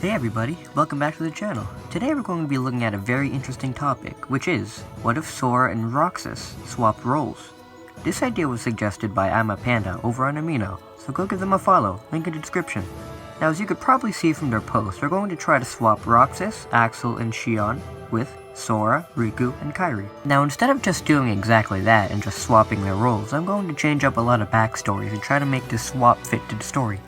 Hey everybody, welcome back to the channel. Today we're going to be looking at a very interesting topic, which is, what if Sora and Roxas swapped roles? This idea was suggested by I'm a Panda over on Amino, so go give them a follow, link in the description. Now as you could probably see from their post, they're going to try to swap Roxas, Axel, and Xion with Sora, Riku, and Kairi. Now instead of just doing exactly that and just swapping their roles, I'm going to change up a lot of backstories and try to make this swap fit to the story.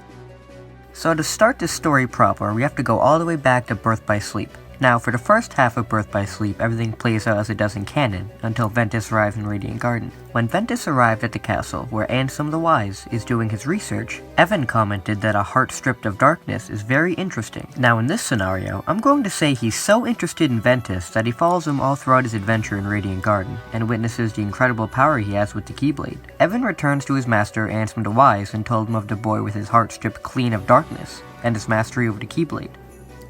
So to start this story proper, we have to go all the way back to Birth by Sleep. Now for the first half of Birth by Sleep, everything plays out as it does in canon, until Ventus arrives in Radiant Garden. When Ventus arrived at the castle, where Ansem the Wise is doing his research, Evan commented that a heart stripped of darkness is very interesting. Now in this scenario, I'm going to say he's so interested in Ventus that he follows him all throughout his adventure in Radiant Garden, and witnesses the incredible power he has with the Keyblade. Evan returns to his master Ansem the Wise and told him of the boy with his heart stripped clean of darkness, and his mastery over the Keyblade.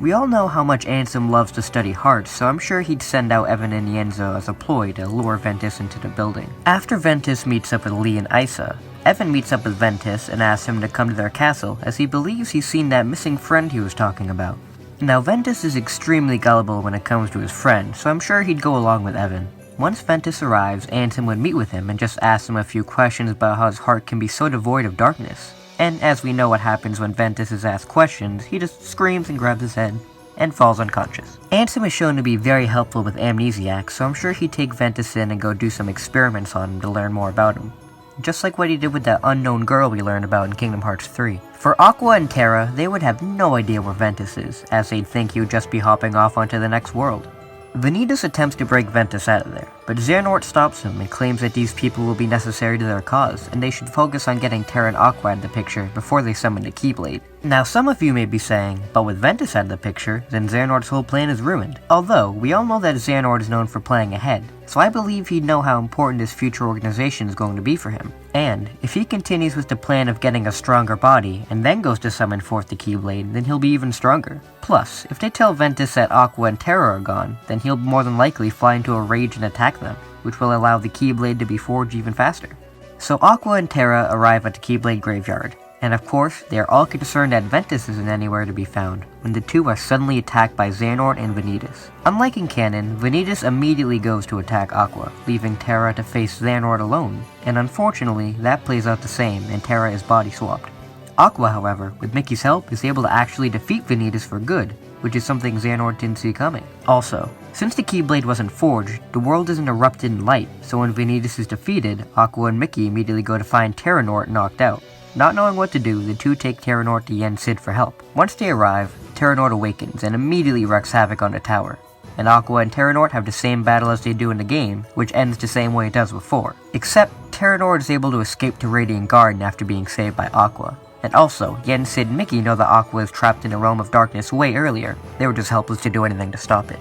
We all know how much Ansem loves to study hearts, so I'm sure he'd send out Evan and Yenzo as a ploy to lure Ventus into the building. After Ventus meets up with Lee and Isa, Evan meets up with Ventus and asks him to come to their castle as he believes he's seen that missing friend he was talking about. Now Ventus is extremely gullible when it comes to his friend, so I'm sure he'd go along with Evan. Once Ventus arrives, Ansem would meet with him and just ask him a few questions about how his heart can be so devoid of darkness. And as we know what happens when Ventus is asked questions, he just screams and grabs his head, and falls unconscious. Ansem is shown to be very helpful with amnesiacs, so I'm sure he'd take Ventus in and go do some experiments on him to learn more about him. Just like what he did with that unknown girl we learned about in Kingdom Hearts 3. For Aqua and Terra, they would have no idea where Ventus is, as they'd think he would just be hopping off onto the next world. Vanitas attempts to break Ventus out of there, but Xehanort stops him and claims that these people will be necessary to their cause, and they should focus on getting Terra and Aqua out of the picture before they summon the Keyblade. Now some of you may be saying, but with Ventus out of the picture, then Xehanort's whole plan is ruined. Although, we all know that Xehanort is known for playing ahead, so I believe he'd know how important this future organization is going to be for him. And, if he continues with the plan of getting a stronger body, and then goes to summon forth the Keyblade, then he'll be even stronger. Plus, if they tell Ventus that Aqua and Terra are gone, then he'll more than likely fly into a rage and attack them, which will allow the Keyblade to be forged even faster. So Aqua and Terra arrive at the Keyblade Graveyard, and of course, they are all concerned that Ventus isn't anywhere to be found, when the two are suddenly attacked by Xehanort and Vanitas. Unlike in canon, Vanitas immediately goes to attack Aqua, leaving Terra to face Xehanort alone, and unfortunately, that plays out the same and Terra is body swapped. Aqua, however, with Mickey's help, is able to actually defeat Vanitas for good, which is something Xehanort didn't see coming. Also, since the Keyblade wasn't forged, the world isn't erupted in light, so when Vanitas is defeated, Aqua and Mickey immediately go to find Terranort knocked out. Not knowing what to do, the two take Terranort to XIII for help. Once they arrive, Terranort awakens and immediately wreaks havoc on the tower. And Aqua and Terranort have the same battle as they do in the game, which ends the same way it does before. Except, Terranort is able to escape to Radiant Garden after being saved by Aqua. And also, XIII and Mickey know that Aqua is trapped in a realm of darkness way earlier. They were just helpless to do anything to stop it.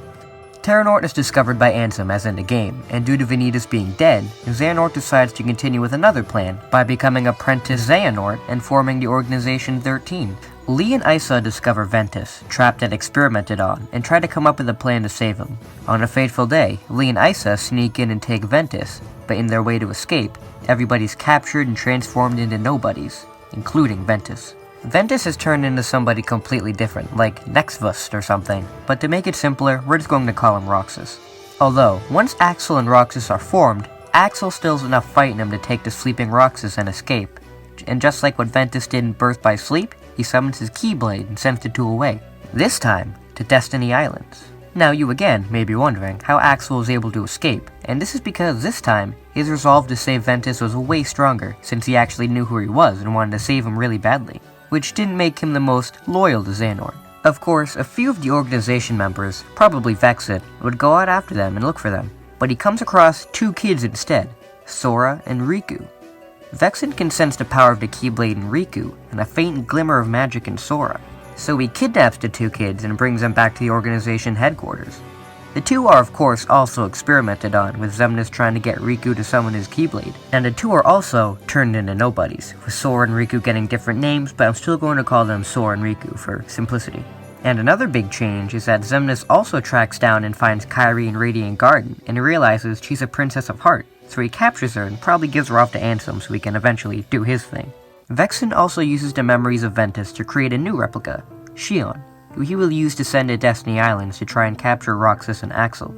Terranort is discovered by Ansem as in the game, and due to Vanitas being dead, Xehanort decides to continue with another plan by becoming Apprentice Xehanort and forming the Organization 13. Lee and Isa discover Ventus, trapped and experimented on, and try to come up with a plan to save him. On a fateful day, Lee and Isa sneak in and take Ventus, but in their way to escape, everybody's captured and transformed into nobodies, including Ventus. Ventus has turned into somebody completely different, like Nextvust or something, but to make it simpler, we're just going to call him Roxas. Although, once Axel and Roxas are formed, Axel still has enough fight in him to take the sleeping Roxas and escape, and just like what Ventus did in Birth by Sleep, he summons his Keyblade and sends the two away, this time to Destiny Islands. Now you again may be wondering how Axel was able to escape, and this is because this time, his resolve to save Ventus was way stronger, since he actually knew who he was and wanted to save him really badly, which didn't make him the most loyal to Xehanort. Of course, a few of the organization members, probably Vexit, would go out after them and look for them, but he comes across two kids instead, Sora and Riku. Vexit can sense the power of the Keyblade in Riku, and a faint glimmer of magic in Sora, so he kidnaps the two kids and brings them back to the organization headquarters. The two are of course also experimented on, with Xemnas trying to get Riku to summon his Keyblade, and the two are also turned into nobodies, with Sora and Riku getting different names, but I'm still going to call them Sora and Riku for simplicity. And another big change is that Xemnas also tracks down and finds Kairi in Radiant Garden, and realizes she's a Princess of Heart, so he captures her and probably gives her off to Ansem so he can eventually do his thing. Vexen also uses the memories of Ventus to create a new replica, Xion, who he will use to send to Destiny Islands to try and capture Roxas and Axel.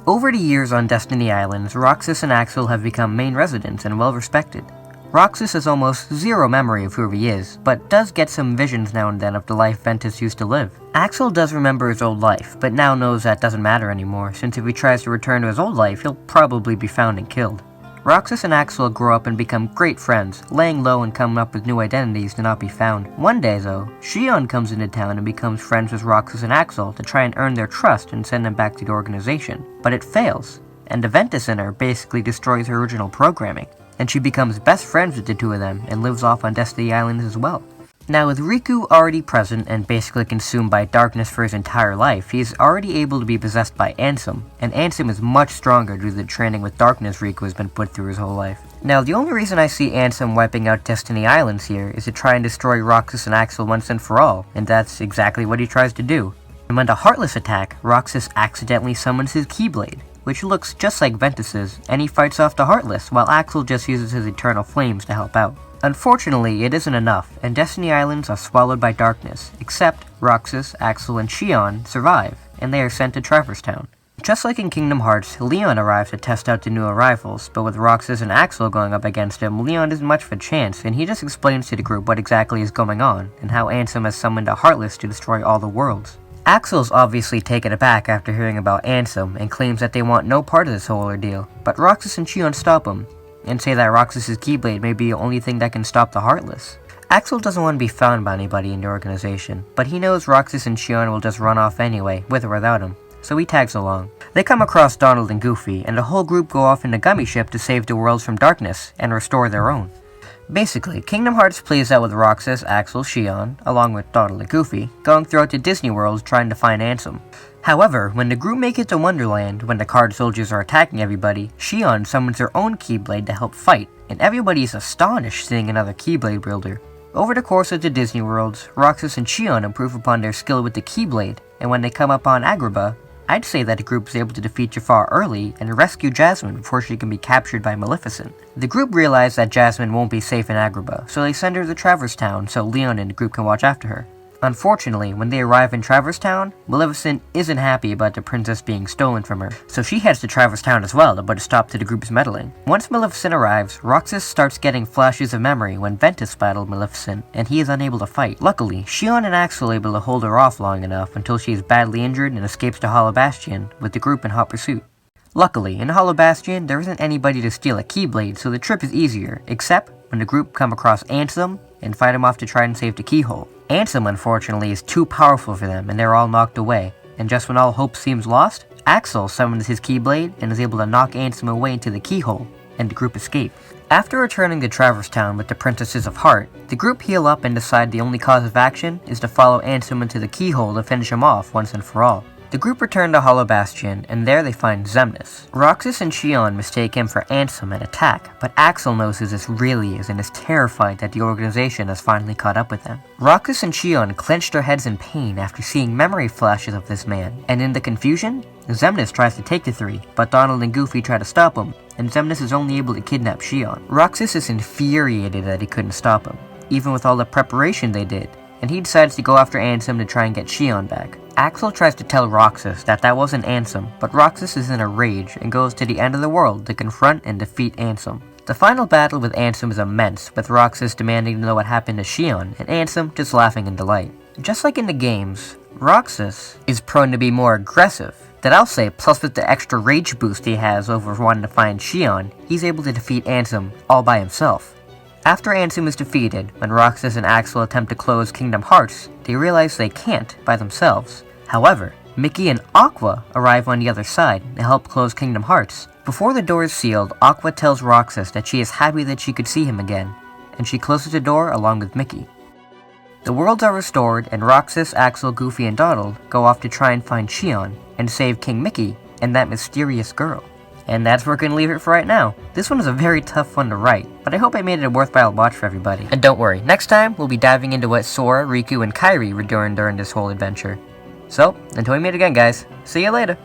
Over the years on Destiny Islands, Roxas and Axel have become main residents and well respected. Roxas has almost zero memory of who he is, but does get some visions now and then of the life Ventus used to live. Axel does remember his old life, but now knows that doesn't matter anymore, since if he tries to return to his old life, he'll probably be found and killed. Roxas and Axel grow up and become great friends, laying low and coming up with new identities to not be found. One day though, Xion comes into town and becomes friends with Roxas and Axel to try and earn their trust and send them back to the organization. But it fails, and the Ventus in her basically destroys her original programming, and she becomes best friends with the two of them and lives off on Destiny Islands as well. Now with Riku already present and basically consumed by darkness for his entire life, he is already able to be possessed by Ansem, and Ansem is much stronger due to the training with darkness Riku has been put through his whole life. Now the only reason I see Ansem wiping out Destiny Islands here is to try and destroy Roxas and Axel once and for all, and that's exactly what he tries to do. And when the Heartless attack, Roxas accidentally summons his Keyblade, which looks just like Ventus's, and he fights off the Heartless while Axel just uses his Eternal Flames to help out. Unfortunately, it isn't enough, and Destiny Islands are swallowed by darkness, except Roxas, Axel, and Xion survive, and they are sent to Traverse Town. Just like in Kingdom Hearts, Leon arrives to test out the new arrivals, but with Roxas and Axel going up against him, Leon isn't much of a chance, and he just explains to the group what exactly is going on, and how Ansem has summoned a Heartless to destroy all the worlds. Axel's obviously taken aback after hearing about Ansem, and claims that they want no part of this whole ordeal, but Roxas and Xion stop him, and say that Roxas' Keyblade may be the only thing that can stop the Heartless. Axel doesn't want to be found by anybody in the organization, but he knows Roxas and Xion will just run off anyway, with or without him, so he tags along. They come across Donald and Goofy, and the whole group go off in the Gummy Ship to save the worlds from darkness, and restore their own. Basically, Kingdom Hearts plays out with Roxas, Axel, Xion, along with Donald and Goofy, going throughout the Disney worlds trying to find Ansem. However, when the group make it to Wonderland, when the card soldiers are attacking everybody, Xion summons her own Keyblade to help fight, and everybody is astonished seeing another Keyblade wielder. Over the course of the Disney worlds, Roxas and Xion improve upon their skill with the Keyblade, and when they come up on Agrabah, I'd say that the group is able to defeat Jafar early and rescue Jasmine before she can be captured by Maleficent. The group realize that Jasmine won't be safe in Agrabah, so they send her to Traverse Town so Leon and the group can watch after her. Unfortunately, when they arrive in Traverse Town, Maleficent isn't happy about the princess being stolen from her, so she heads to Traverse Town as well to put a stop to the group's meddling. Once Maleficent arrives, Roxas starts getting flashes of memory when Ventus battled Maleficent, and he is unable to fight. Luckily, Xion and Axel are able to hold her off long enough until she is badly injured and escapes to Hollow Bastion, with the group in hot pursuit. Luckily, in Hollow Bastion, there isn't anybody to steal a Keyblade, so the trip is easier, except when the group come across Ansem and fight him off to try and save the keyhole. Ansem, unfortunately, is too powerful for them, and they're all knocked away. And just when all hope seems lost, Axel summons his Keyblade and is able to knock Ansem away into the keyhole, and the group escape. After returning to Traverse Town with the Princesses of Heart, the group heal up and decide the only cause of action is to follow Ansem into the keyhole to finish him off once and for all. The group return to Hollow Bastion, and there they find Xemnas. Roxas and Xion mistake him for Ansem and attack, but Axel knows who this really is and is terrified that the organization has finally caught up with them. Roxas and Xion clench their heads in pain after seeing memory flashes of this man, and in the confusion, Xemnas tries to take the three, but Donald and Goofy try to stop him, and Xemnas is only able to kidnap Xion. Roxas is infuriated that he couldn't stop him, even with all the preparation they did, and he decides to go after Ansem to try and get Xion back. Axel tries to tell Roxas that wasn't Ansem, but Roxas is in a rage and goes to the end of the world to confront and defeat Ansem. The final battle with Ansem is immense, with Roxas demanding to know what happened to Xion, and Ansem just laughing in delight. Just like in the games, Roxas is prone to be more aggressive. That I'll say, plus with the extra rage boost he has over wanting to find Xion, he's able to defeat Ansem all by himself. After Ansem is defeated, when Roxas and Axel attempt to close Kingdom Hearts, they realize they can't by themselves. However, Mickey and Aqua arrive on the other side to help close Kingdom Hearts. Before the door is sealed, Aqua tells Roxas that she is happy that she could see him again, and she closes the door along with Mickey. The worlds are restored, and Roxas, Axel, Goofy, and Donald go off to try and find Xion and save King Mickey and that mysterious girl. And that's where we're going to leave it for right now. This one is a very tough one to write, but I hope I made it a worthwhile watch for everybody. And don't worry, next time we'll be diving into what Sora, Riku, and Kairi were doing during this whole adventure. So, until we meet again guys, see you later!